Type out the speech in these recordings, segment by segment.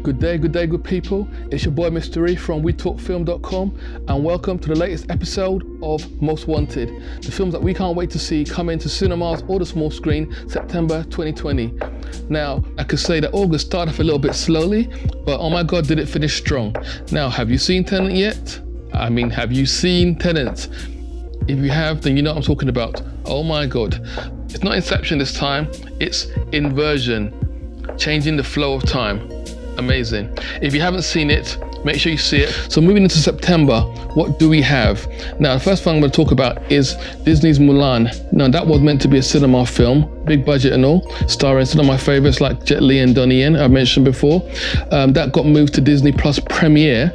Good day, good people. It's your boy Mr. E from WeTalkFilm.com, and welcome to the latest episode of Most Wanted, the films that we can't wait to see come into cinemas or the small screen September 2020. Now, I could say that August started off a little bit slowly, but oh my God, did it finish strong. Now, have you seen Tenet yet? Have you seen Tenet? If you have, then you know what I'm talking about. Oh my God. It's not Inception this time, it's Inversion, changing the flow of time. Amazing. If you haven't seen it, make sure you see it. So moving into September, what do we have? Now, the first thing I'm going to talk about is Disney's Mulan. Now, that was meant to be a cinema film, big budget and all, starring some of my favorites like Jet Li and Donnie Yen, I've mentioned before. That got moved to Disney Plus Premiere,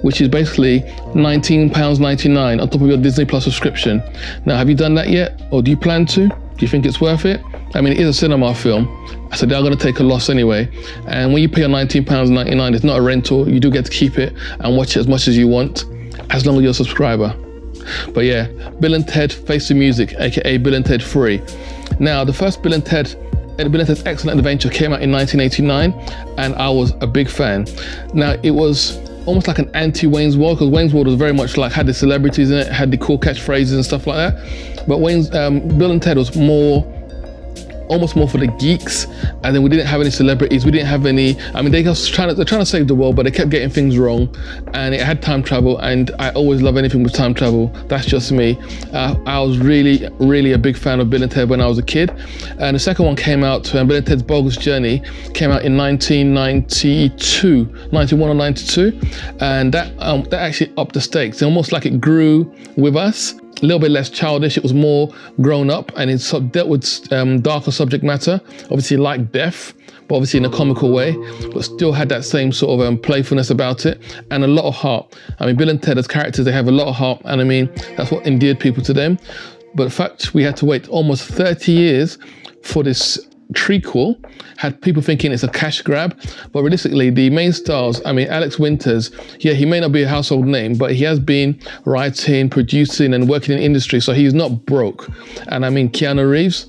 which is basically £19.99 on top of your Disney Plus subscription. Now, have you done that yet? Or do you plan to? Do you think it's worth it? It is a cinema film, so they're going to take a loss anyway. And when you pay £19.99, it's not a rental. You do get to keep it and watch it as much as you want, as long as you're a subscriber. But yeah, Bill & Ted Face the Music, aka Bill & Ted 3. Now, the first Bill & Ted's Excellent Adventure came out in 1989, and I was a big fan. Now, it was almost like an anti-Wayne's World, because Wayne's World was very much like, had the celebrities in it, had the cool catchphrases and stuff like that. But Bill & Ted was almost more for the geeks, and then we didn't have any celebrities, we didn't have any, they're trying to save the world, but they kept getting things wrong, and it had time travel, and I always love anything with time travel. That's just me. I was really a big fan of Bill & Ted when I was a kid, and the second one came out, Bill & Ted's Bogus Journey, came out in 91 or 92, and that actually upped the stakes. Almost like it grew with us. A little bit less childish, it was more grown up, and it dealt with darker subject matter, obviously like death, but obviously in a comical way, but still had that same sort of playfulness about it, and a lot of heart. Bill and Ted as characters, they have a lot of heart, and that's what endeared people to them. But the fact we had to wait almost 30 years for this trequel had people thinking it's a cash grab, but realistically the main stars, Alex Winters, yeah, he may not be a household name, but he has been writing, producing and working in the industry, so he's not broke. And Keanu Reeves,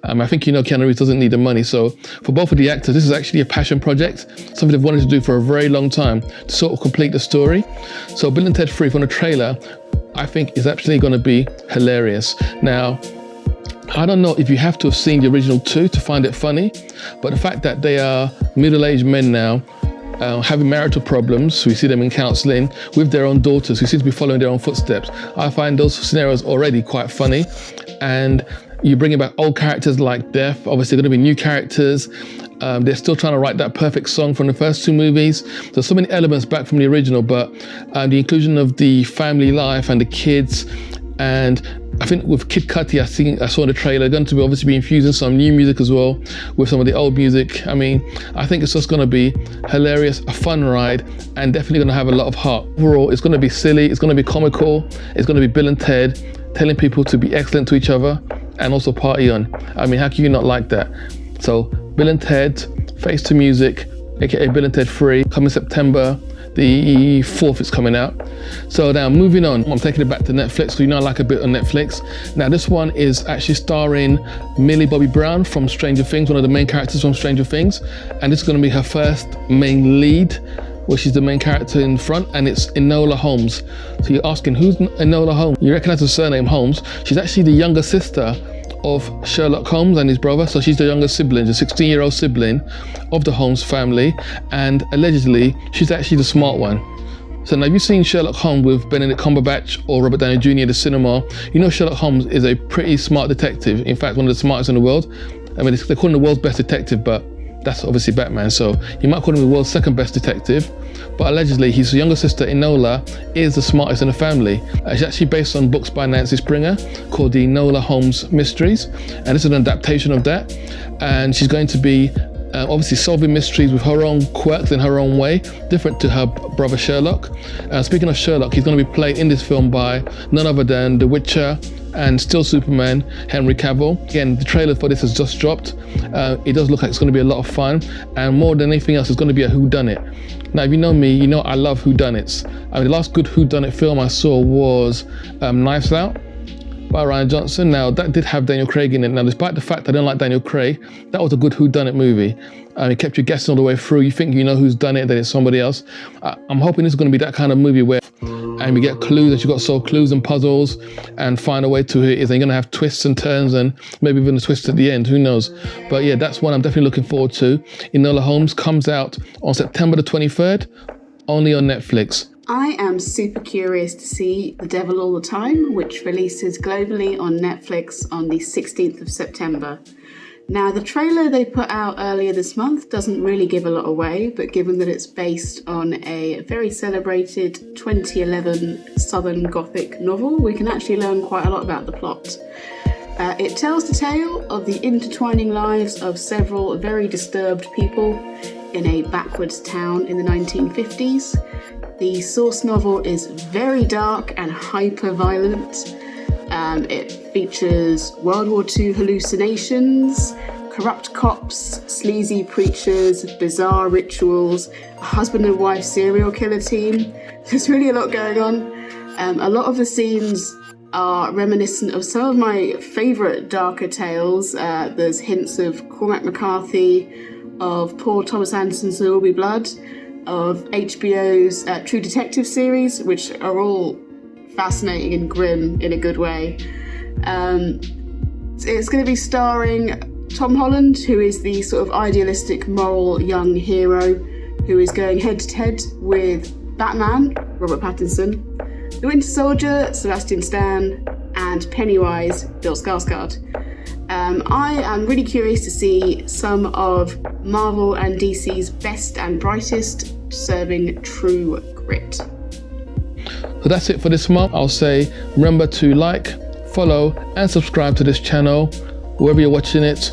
I think Keanu Reeves doesn't need the money. So for both of the actors, this is actually a passion project, something they've wanted to do for a very long time to sort of complete the story. So Bill & Ted 3 from the trailer, I think is actually going to be hilarious. Now, I don't know if you have to have seen the original two to find it funny, but the fact that they are middle-aged men now, having marital problems, we see them in counselling, with their own daughters who seem to be following their own footsteps. I find those scenarios already quite funny. And you bring back old characters like Death, obviously going to be new characters. They're still trying to write that perfect song from the first two movies. There's so many elements back from the original, but the inclusion of the family life and the kids, and I think with Kid Cudi, I saw in the trailer, going to be obviously be infusing some new music as well with some of the old music. I think it's just going to be hilarious, a fun ride, and definitely going to have a lot of heart. Overall, it's going to be silly, it's going to be comical, it's going to be Bill and Ted telling people to be excellent to each other and also party on. How can you not like that? So Bill and Ted, Face to Music, aka Bill & Ted 3, coming September the 4th is coming out. So now moving on, I'm taking it back to Netflix, so I like a bit on Netflix. Now this one is actually starring Millie Bobby Brown from Stranger Things, one of the main characters from Stranger Things, and this is going to be her first main lead, where she's the main character in front, and it's Enola Holmes. So you're asking, who's Enola Holmes? You recognize the surname Holmes. She's actually the younger sister of Sherlock Holmes and his brother, so she's the younger sibling, the 16-year-old sibling of the Holmes family, and allegedly she's actually the smart one. So now, have you seen Sherlock Holmes with Benedict Cumberbatch or Robert Downey Jr. in the cinema? You know Sherlock Holmes is a pretty smart detective, in fact one of the smartest in the world. They call him the world's best detective, but that's obviously Batman, so you might call him the world's second best detective. But allegedly his younger sister Enola is the smartest in the family. It's actually based on books by Nancy Springer called the Enola Holmes Mysteries, and this is an adaptation of that, and she's going to be obviously solving mysteries with her own quirks in her own way, different to her brother Sherlock. Speaking of Sherlock, he's going to be played in this film by none other than The Witcher and still Superman, Henry Cavill. Again, the trailer for this has just dropped. It does look like it's going to be a lot of fun, and more than anything else, it's going to be a whodunit. Now, if you know me, you know I love whodunits. The last good whodunit film I saw was Knives Out by Rian Johnson. Now, that did have Daniel Craig in it. Now, despite the fact I don't like Daniel Craig, that was a good whodunit movie. It kept you guessing all the way through. You think you know who's done it, that it's somebody else. I'm hoping this is going to be that kind of movie where and we get clues, that you've got to solve clues and puzzles and find a way to who it is. And you're going to have twists and turns and maybe even a twist at the end, who knows. But yeah, that's one I'm definitely looking forward to. Enola Holmes comes out on September the 23rd, only on Netflix. I am super curious to see The Devil All the Time, which releases globally on Netflix on the 16th of September. Now, the trailer they put out earlier this month doesn't really give a lot away, but given that it's based on a very celebrated 2011 Southern Gothic novel, we can actually learn quite a lot about the plot. It tells the tale of the intertwining lives of several very disturbed people in a backwards town in the 1950s. The source novel is very dark and hyper-violent. It features World War II hallucinations, corrupt cops, sleazy preachers, bizarre rituals, a husband and wife serial killer team. There's really a lot going on. A lot of the scenes are reminiscent of some of my favourite darker tales. There's hints of Cormac McCarthy, of Paul Thomas Anderson's There Will Be Blood, of HBO's True Detective series, which are all fascinating and grim in a good way. It's going to be starring Tom Holland, who is the sort of idealistic, moral young hero who is going head-to-head with Batman, Robert Pattinson, the Winter Soldier, Sebastian Stan, and Pennywise, Bill Skarsgård. I am really curious to see some of Marvel and DC's best and brightest serving true grit. So that's it for this month. I'll say remember to like, follow and subscribe to this channel wherever you're watching it.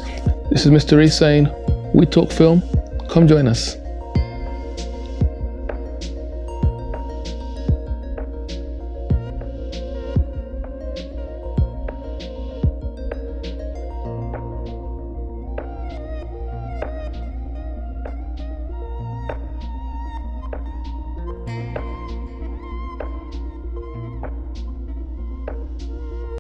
This is Mr. E saying, we talk film. Come join us.